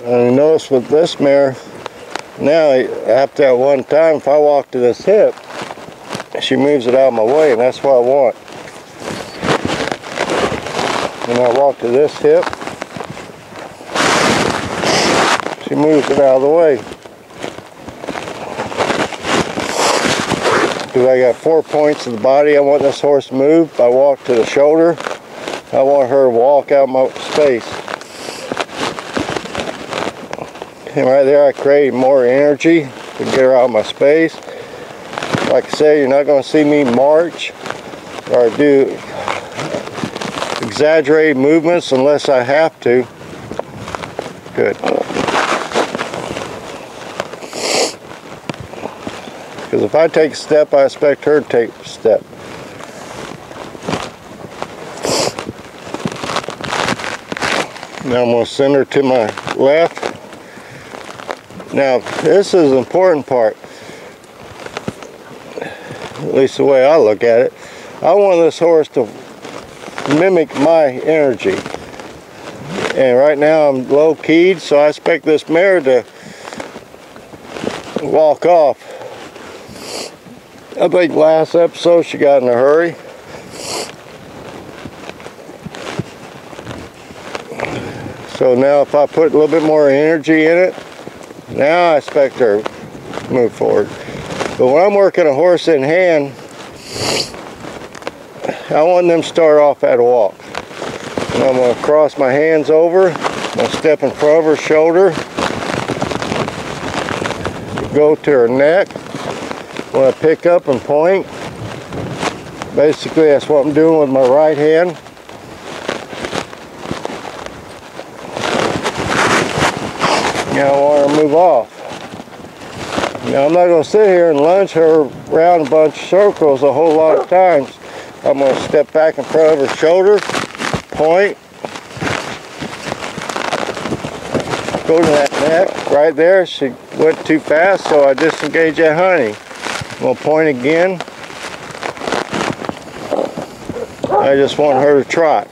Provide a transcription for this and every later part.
And you notice with this mare, now after that one time, if I walk to this hip, she moves it out of my way, and that's what I want. When I walk to this hip, she moves it out of the way. Because I got 4 points of the body I want this horse to move. I walk to the shoulder. I want her to walk out my space. And right there I create more energy to get her out of my space. Like I say, you're not going to see me march or do exaggerated movements unless I have to. Good. Because if I take a step, I expect her to take a step. Now I'm going to send her to my left. Now this is an important part, at least the way I look at it. I want this horse to mimic my energy. And right now I'm low keyed, so I expect this mare to walk off. I think last episode she got in a hurry. So now if I put a little bit more energy in it, now I expect her to move forward. But when I'm working a horse in hand, I want them to start off at a walk. And I'm going to cross my hands over. I'm going to step in front of her shoulder. Go to her neck. When I pick up and point, basically that's what I'm doing with my right hand. Now I want her to move off. Now I'm not going to sit here and lunge her around a bunch of circles a whole lot of times. I'm going to step back in front of her shoulder, point, go to that neck right there. She went too fast, so I disengaged that honey. I'm going to point again. I just want her to trot.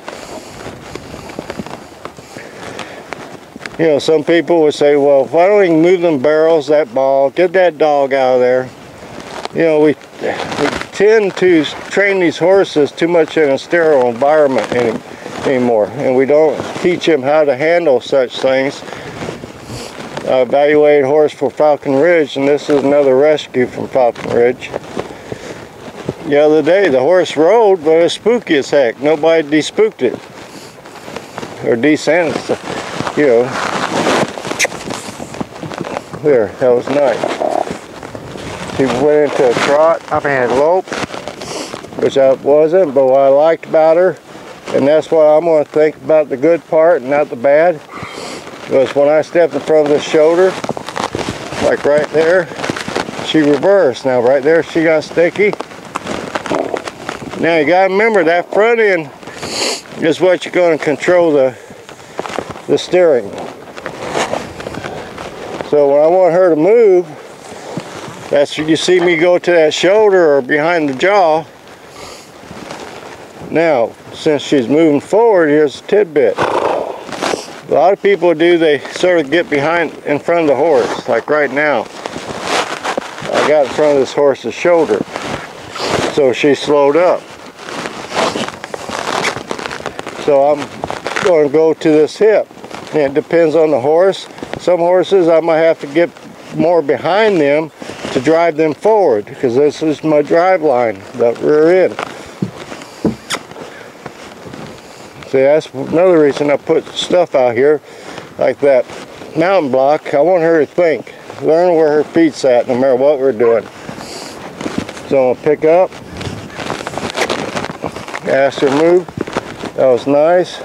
You know, some people would say, well, why don't we move them barrels, that ball, get that dog out of there. You know, we tend to train these horses too much in a sterile environment anymore, and we don't teach them how to handle such things. I evaluated a horse for Falcon Ridge, and this is another rescue from Falcon Ridge. The other day, the horse rode, but it was spooky as heck. Nobody de-spooked it, or de-sensed it. You know, there, that was nice. He went into a trot, lope, which I wasn't, but what I liked about her, and that's why I'm going to think about the good part and not the bad, was when I stepped in front of the shoulder, like right there, she reversed. Now right there she got sticky. Now you got to remember that front end is what you're going to control the steering. So when I want her to move, that's when you see me go to that shoulder or behind the jaw. Now, since she's moving forward, here's a tidbit. A lot of people do, they sort of get in front of the horse, like right now. I got in front of this horse's shoulder, so she slowed up. So I'm going to go to this hip. And it depends on the horse. Some horses I might have to get more behind them to drive them forward, because this is my drive line, the rear end. See, that's another reason I put stuff out here like that mountain block. I want her to think, learn where her feet's at no matter what we're doing. So I'm going to pick up, ask her to move. That was nice.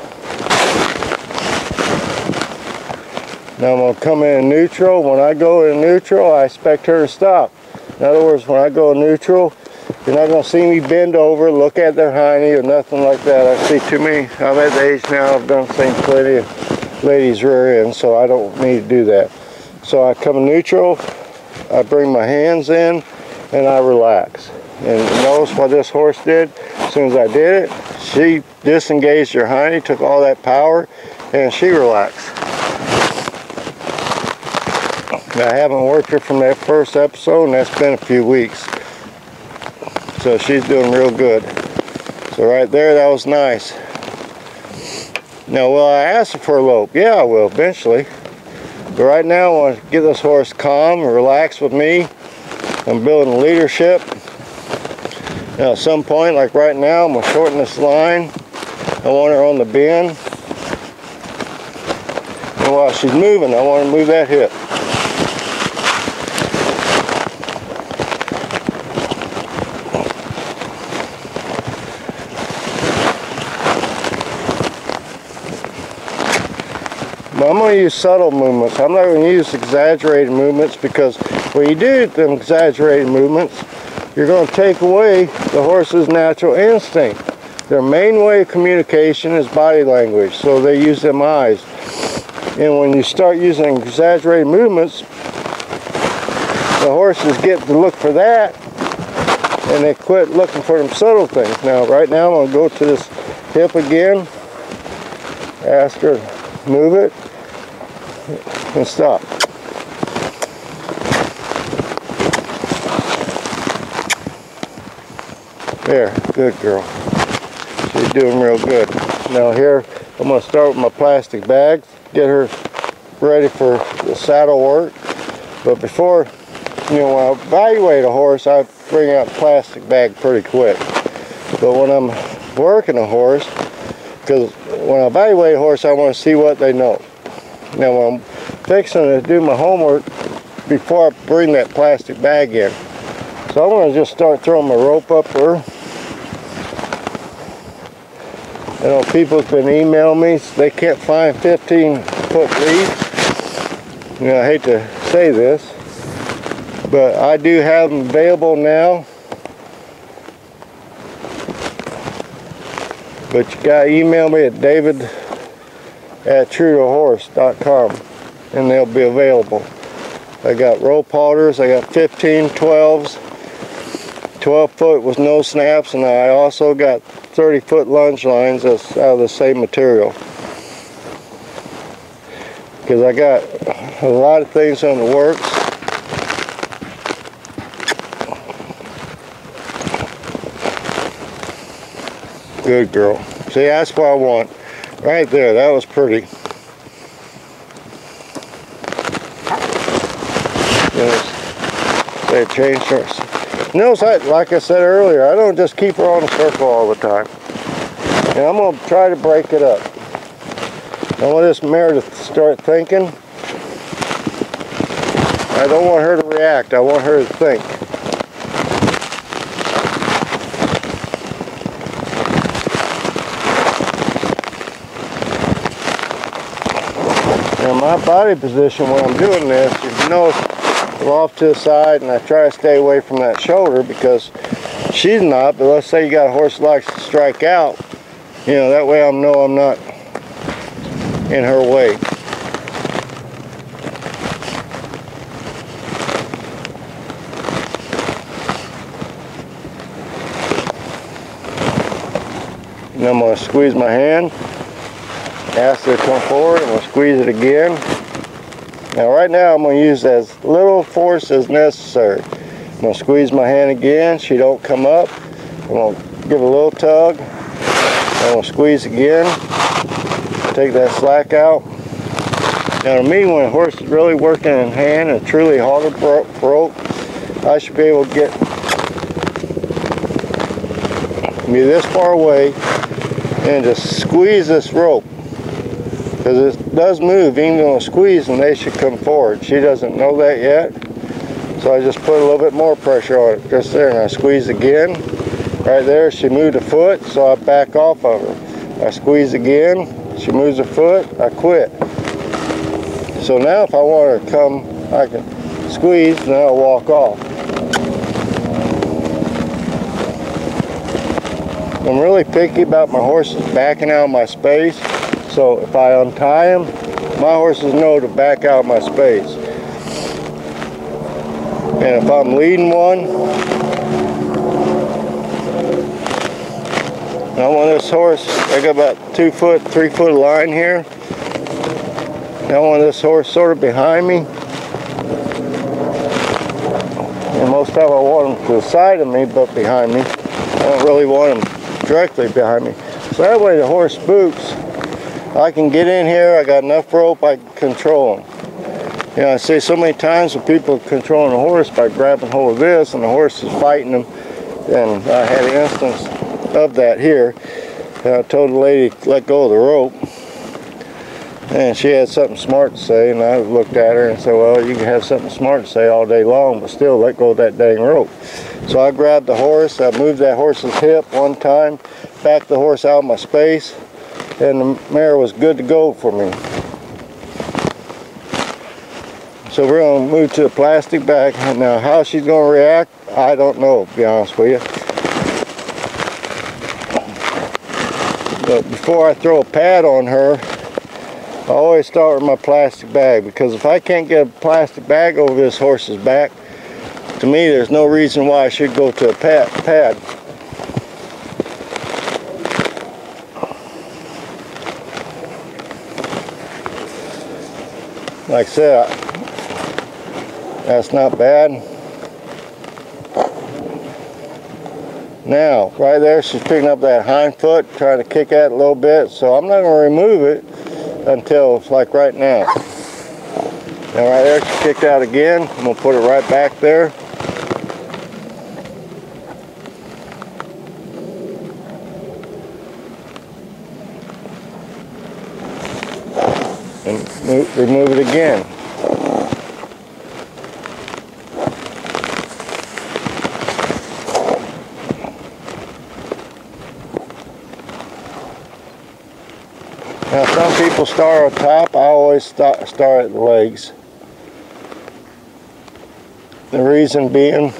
Now I'm going to come in neutral. When I go in neutral, I expect her to stop. In other words, when I go neutral, you're not going to see me bend over, look at their hiney or nothing like that. I see too many. I'm at the age now, I've done seen plenty of ladies rear end, so I don't need to do that. So I come neutral, I bring my hands in, and I relax. And notice what this horse did. As soon as I did it, she disengaged her hiney, took all that power, and she relaxed. I haven't worked her from that first episode, and that's been a few weeks. So she's doing real good. So right there, that was nice. Now, will I ask her for a lope? Yeah, I will eventually. But right now, I want to get this horse calm and relax with me. I'm building leadership. Now, at some point, like right now, I'm going to shorten this line. I want her on the bend. And while she's moving, I want to move that hip. But I'm going to use subtle movements. I'm not going to use exaggerated movements, because when you do them exaggerated movements, you're going to take away the horse's natural instinct. Their main way of communication is body language, so they use them eyes. And when you start using exaggerated movements, the horses get to look for that, and they quit looking for them subtle things. Now, right now, I'm going to go to this hip again, ask her to move it, and stop. There, good girl. She's doing real good. Now here, I'm going to start with my plastic bags, get her ready for the saddle work. But before, when I evaluate a horse, I bring out the plastic bag pretty quick. But when I'm working a horse, because when I evaluate a horse, I want to see what they know. Now when I'm fixing to do my homework, before I bring that plastic bag in, so I'm going to just start throwing my rope up there. People's been emailing me, so they can't find 15-foot leads. I hate to say this, but I do have them available now. But you gotta email me at david@truetohorse.com, and they'll be available. I got rope halters, I got 15, 12s, 12-foot with no snaps, and I also got 30-foot lunge lines that's out of the same material. Because I got a lot of things on the works. Good girl. See, that's what I want. Right there, that was pretty. They changed her. Notice, like I said earlier, I don't just keep her on a circle all the time. And I'm going to try to break it up. I want this mare to start thinking. I don't want her to react. I want her to think. Now my body position when I'm doing this, you know, I'm off to the side, and I try to stay away from that shoulder, because she's not, but let's say you got a horse that likes to strike out, that way I know I'm not in her way. And I'm going to squeeze my hand, ask her to come forward, and we'll squeeze it again. Now right now I'm going to use as little force as necessary. I'm going to squeeze my hand again. She don't come up. I'm going to give a little tug. I'm going to squeeze again. Take that slack out. Now to me, when a horse is really working in hand and truly halter broke, I should be able to get me this far away and just squeeze this rope. Because it does move, even though I squeeze, and they should come forward. She doesn't know that yet, so I just put a little bit more pressure on it, just there, and I squeeze again. Right there, she moved a foot, so I back off of her. I squeeze again, she moves a foot, I quit. So now if I want her to come, I can squeeze, and then I'll walk off. I'm really picky about my horses backing out of my space. So if I untie them, my horses know to back out my space. And if I'm leading one, I want this horse, I got about 2 foot, 3 foot line here. I want this horse sort of behind me. And most time I want them to the side of me, but behind me. I don't really want them directly behind me. So that way the horse spooks. I can get in here, I got enough rope, I can control them. You know, I see so many times when people are controlling a horse by grabbing hold of this and the horse is fighting them. And I had an instance of that here. And I told the lady to let go of the rope. And she had something smart to say, and I looked at her and said, well, you can have something smart to say all day long, but still let go of that dang rope. So I grabbed the horse, I moved that horse's hip one time, backed the horse out of my space, and the mare was good to go for me. So we're going to move to the plastic bag. Now how she's going to react, I don't know, to be honest with you. But before I throw a pad on her, I always start with my plastic bag, because if I can't get a plastic bag over this horse's back, to me there's no reason why I should go to a pad. Like I said, that's not bad. Now, right there, she's picking up that hind foot, trying to kick at it a little bit, so I'm not going to remove it until like right now. Now right there, she kicked out again. I'm going to put it right back there. And remove it again. Now some people start on top, I always start at the legs. The reason being,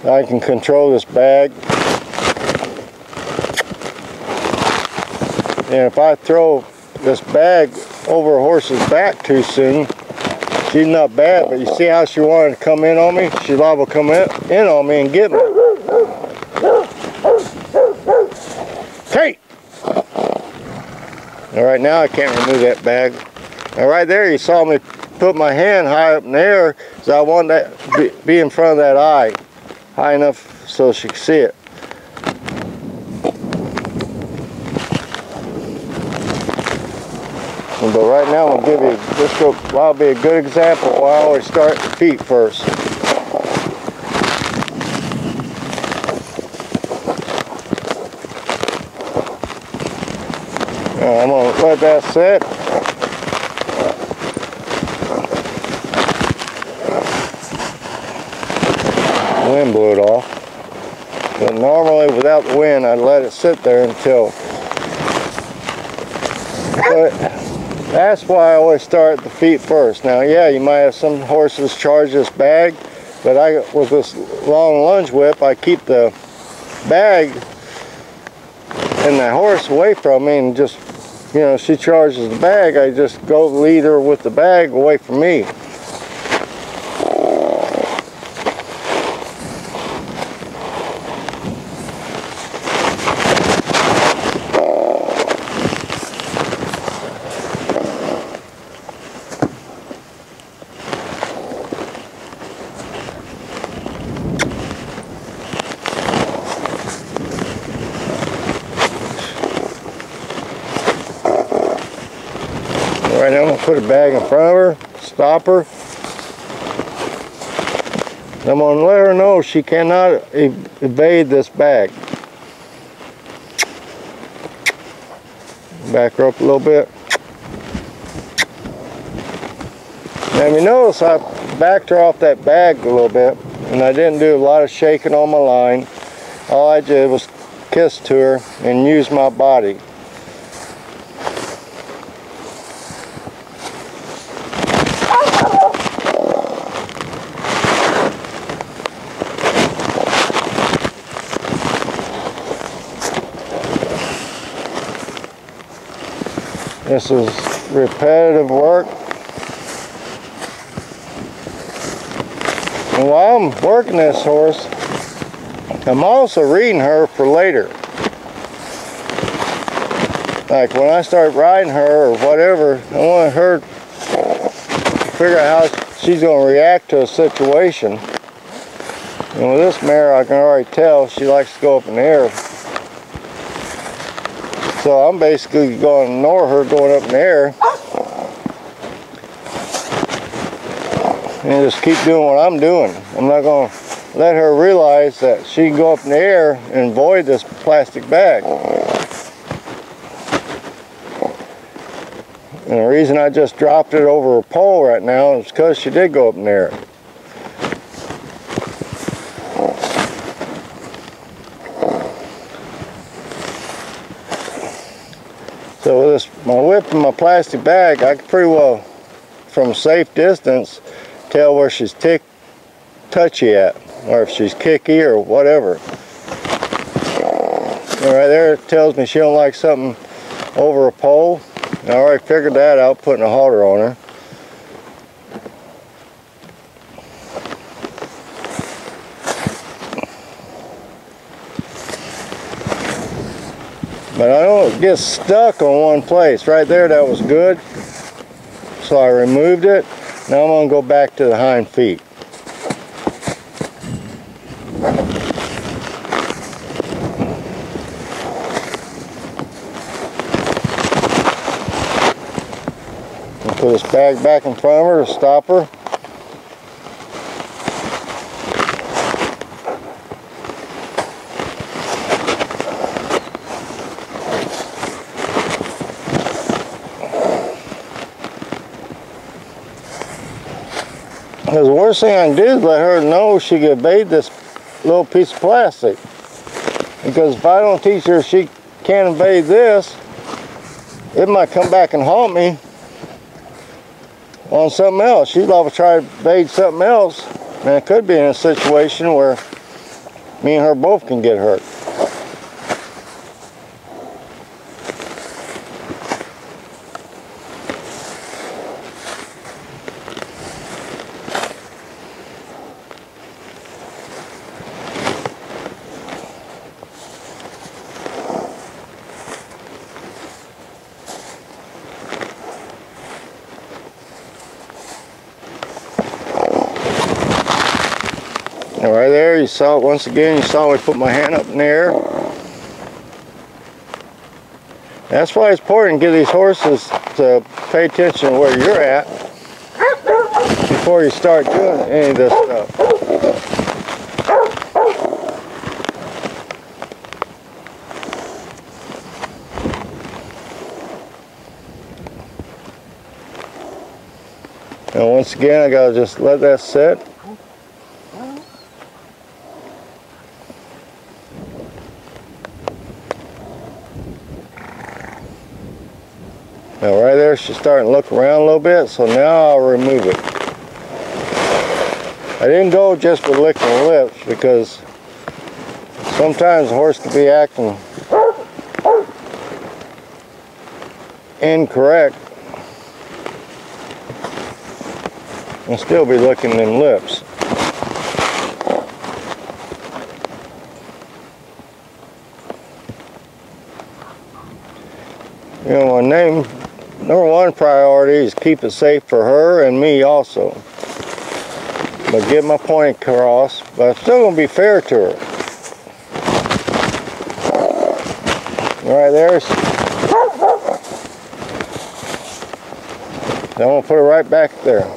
I can control this bag. And if I throw this bag over a horse's back too soon, she's not bad, but you see how she wanted to come in on me? She's liable to come in on me and get me. Kate! All right, now I can't remove that bag. Now right there, you saw me put my hand high up in the air, because I wanted that to be in front of that eye, high enough so she could see it. But right now, I'll give you that'll be a good example. I always start the feet first. I'm going to let that sit. The wind blew it off. But normally, without the wind, I'd let it sit there until. But that's why I always start at the feet first. Now, yeah, you might have some horses charge this bag, but with this long lunge whip, I keep the bag and the horse away from me, and just, you know, she charges the bag, I just go lead her with the bag away from me. Right now I'm going to put a bag in front of her, stop her. I'm going to let her know she cannot evade this bag. Back her up a little bit. Now you notice I backed her off that bag a little bit, and I didn't do a lot of shaking on my line. All I did was kiss to her and use my body. This is repetitive work. And while I'm working this horse, I'm also reading her for later. Like when I start riding her or whatever, I want her to figure out how she's going to react to a situation. And with this mare, I can already tell she likes to go up in the air. So I'm basically going to ignore her going up in the air and just keep doing what I'm doing. I'm not going to let her realize that she can go up in the air and avoid this plastic bag. And the reason I just dropped it over a pole right now is because she did go up in the air. So with this, my whip and my plastic bag, I can pretty well, from a safe distance, tell where she's touchy at, or if she's kicky or whatever. And right there, it tells me she don't like something over a pole. I already figured that out, putting a halter on her. But I don't get stuck on one place. Right there, that was good. So I removed it. Now I'm going to go back to the hind feet. Put this bag back in front of her to stop her. Because the worst thing I can do is let her know she can evade this little piece of plastic. Because if I don't teach her she can't evade this, it might come back and haunt me on something else. She's liable to try to evade something else, and it could be in a situation where me and her both can get hurt. And right there, you saw it once again, you saw me put my hand up in the air. That's why it's important to get these horses to pay attention to where you're at before you start doing any of this stuff. And once again, I gotta just let that sit. Now right there, she's starting to look around a little bit, so now I'll remove it. I didn't go just with licking the lips because sometimes the horse could be acting incorrect and still be licking them lips. You know, my number one priority is keep it safe for her and me also. But get my point across, but I'm still going to be fair to her. Right there. I'm going to put her right back there.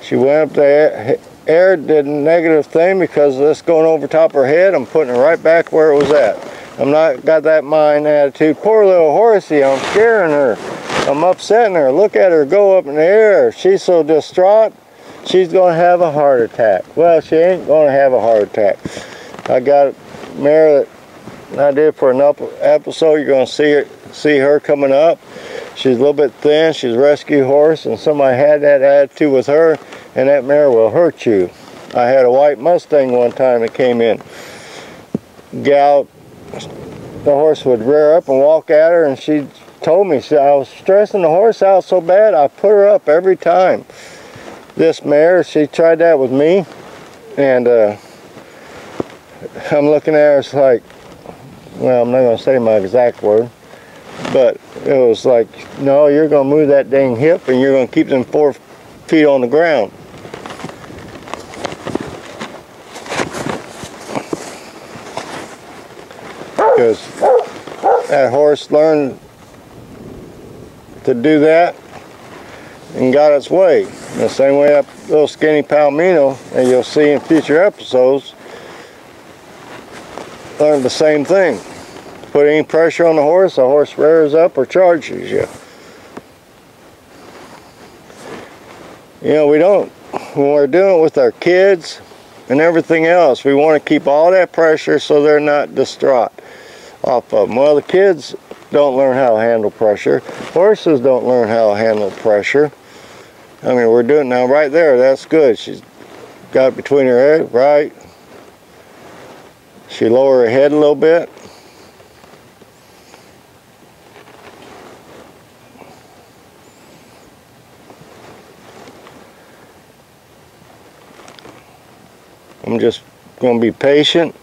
She went up the air, did a negative thing because of this going over top of her head. I'm putting her right back where it was at. I'm not got that mind attitude. Poor little horsey, I'm scaring her. I'm upsetting her. Look at her go up in the air. She's so distraught, she's going to have a heart attack. Well, she ain't going to have a heart attack. I got a mare that I did for an episode. You're going to see her coming up. She's a little bit thin. She's a rescue horse, and somebody had that attitude with her, and that mare will hurt you. I had a white Mustang one time that came in. Gal, the horse would rear up and walk at her, and she told me, I was stressing the horse out so bad, I put her up every time. This mare, she tried that with me, and I'm looking at her, it's like, well, I'm not going to say my exact word, but it was like, no, you're going to move that dang hip, and you're going to keep them feet on the ground. Because that horse learned to do that and got its way. The same way that little skinny palomino, and you'll see in future episodes, learned the same thing. Put any pressure on the horse rears up or charges you. You know, we don't, when we're doing it with our kids and everything else, we want to keep all that pressure so they're not distraught off of them. Well, the kids don't learn how to handle pressure. Horses don't learn how to handle pressure. I mean, we're doing now right there. That's good. She's got it between her head, right? She lower her head a little bit. I'm just going to be patient.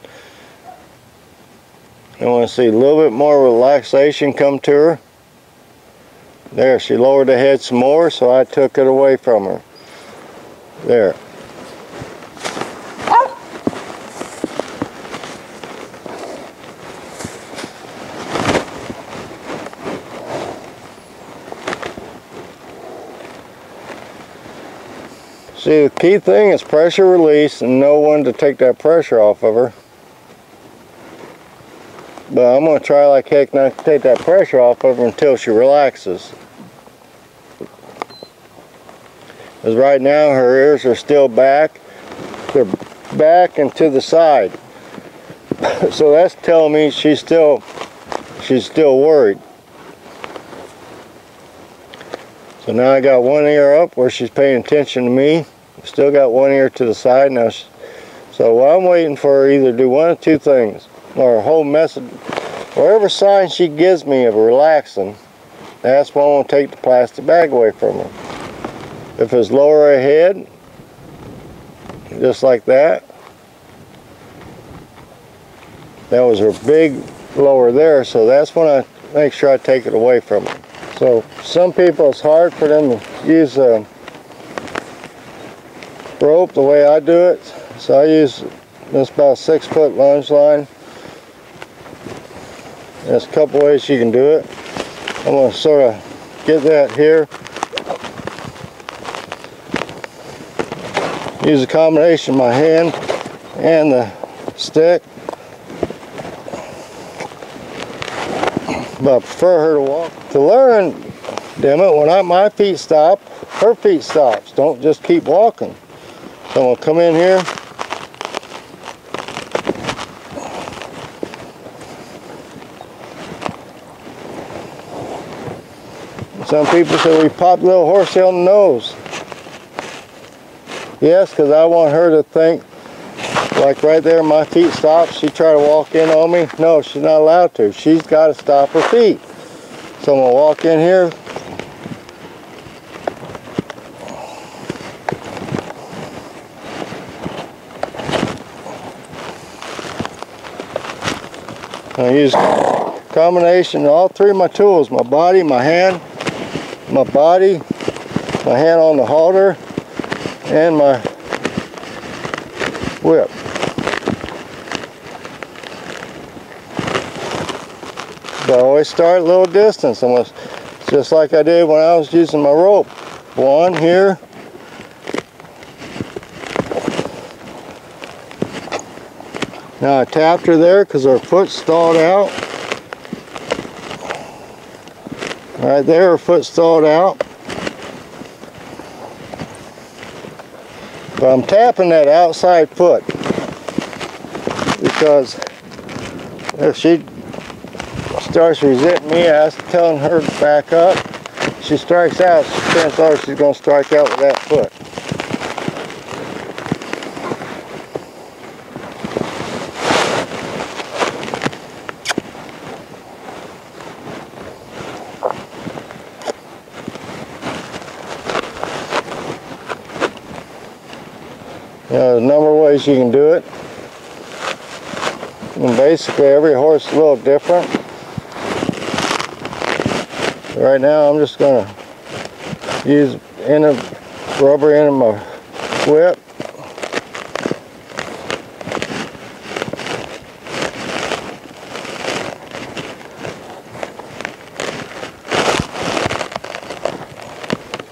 I want to see a little bit more relaxation come to her. There, she lowered the head some more, so I took it away from her. There. See, the key thing is pressure release and know when to take that pressure off of her. But I'm going to try like heck not to take that pressure off of her until she relaxes. Because right now her ears are still back. They're back and to the side. So that's telling me she's still worried. So now I got one ear up where she's paying attention to me. Still got one ear to the side now. So while I'm waiting for her, either do one of two things, or a whole message, whatever sign she gives me of relaxing, that's when I'm going to take the plastic bag away from her. If it's lower her head, just like that. That was her big lower there, so that's when I make sure I take it away from her. So some people, it's hard for them to use a rope the way I do it. So I use this about 6-foot lunge line. There's a couple ways you can do it. I'm going to sort of get that here. Use a combination of my hand and the stick. But I prefer her to walk. To learn, damn it, when my feet stop, her feet stops. Don't just keep walking. So I'm going to come in here. Some people say we pop little horse tail in the nose. Yes, because I want her to think, like right there, my feet stop. She try to walk in on me. No, she's not allowed to. She's got to stop her feet. So I'm going to walk in here. I use a combination of all three of my tools, my body, my hand, my body, my hand on the halter, and my whip. But I always start a little distance, almost just like I did when I was using my rope. One here. Now I tapped her there because her foot stalled out. Right there, her foot stalled out. But I'm tapping that outside foot because if she starts resenting me, I was telling her to back up. She strikes out, chances are she's going to strike out with that foot. You know, there's a number of ways you can do it. And basically every horse is a little different. Right now I'm just going to use rubber end of my whip.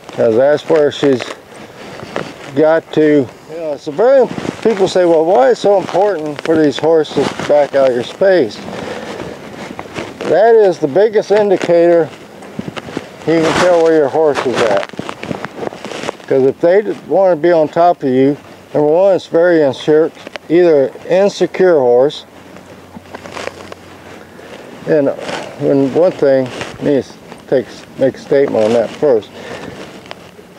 Because that's where she's got to, you know, it's a very, people say, well, why is it so important for these horses to back out your space? That is the biggest indicator you can tell where your horse is at. Because if they want to be on top of you, number one, it's very insecure, either insecure horse, and one thing, I need to make a statement on that first.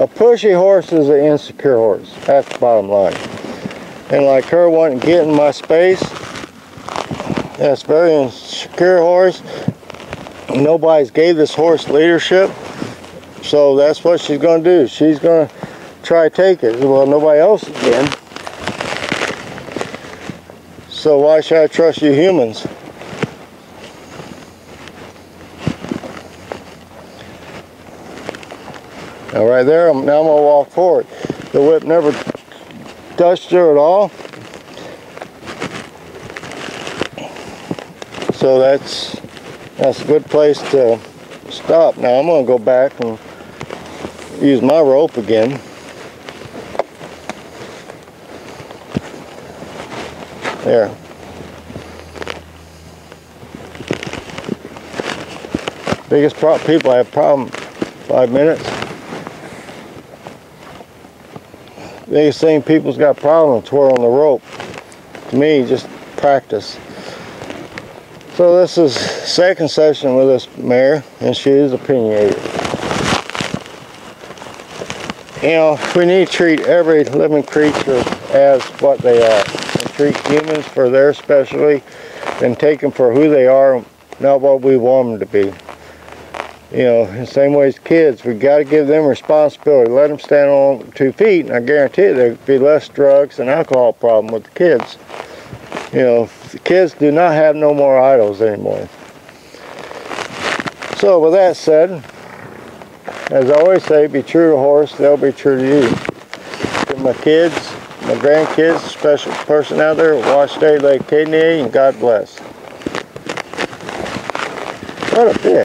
A pushy horse is an insecure horse. That's the bottom line. And like her wanting to get in my space, that's a very insecure horse. Nobody's gave this horse leadership, so that's what she's going to do. She's going to try to take it. Well, nobody else can. So why should I trust you humans? Now right there, now I'm going to walk forward. The whip never touched her at all. So that's a good place to stop. Now I'm going to go back and use my rope again. There. Biggest people have problem, 5 minutes. Biggest thing people's got problems twirling the rope. To me, just practice. So this is second session with this mare, and she is opinionated. You know, we need to treat every living creature as what they are. And treat humans for their specialty, and take them for who they are, not what we want them to be. You know, in the same way as kids, we got to give them responsibility. Let them stand on 2 feet, and I guarantee you there'll be less drugs and alcohol problem with the kids. You know, the kids do not have no more idols anymore. So with that said, as I always say, be true to a horse, they'll be true to you. To my kids, my grandkids, special person out there, watch State Lake Kidney, and God bless. What a bitch.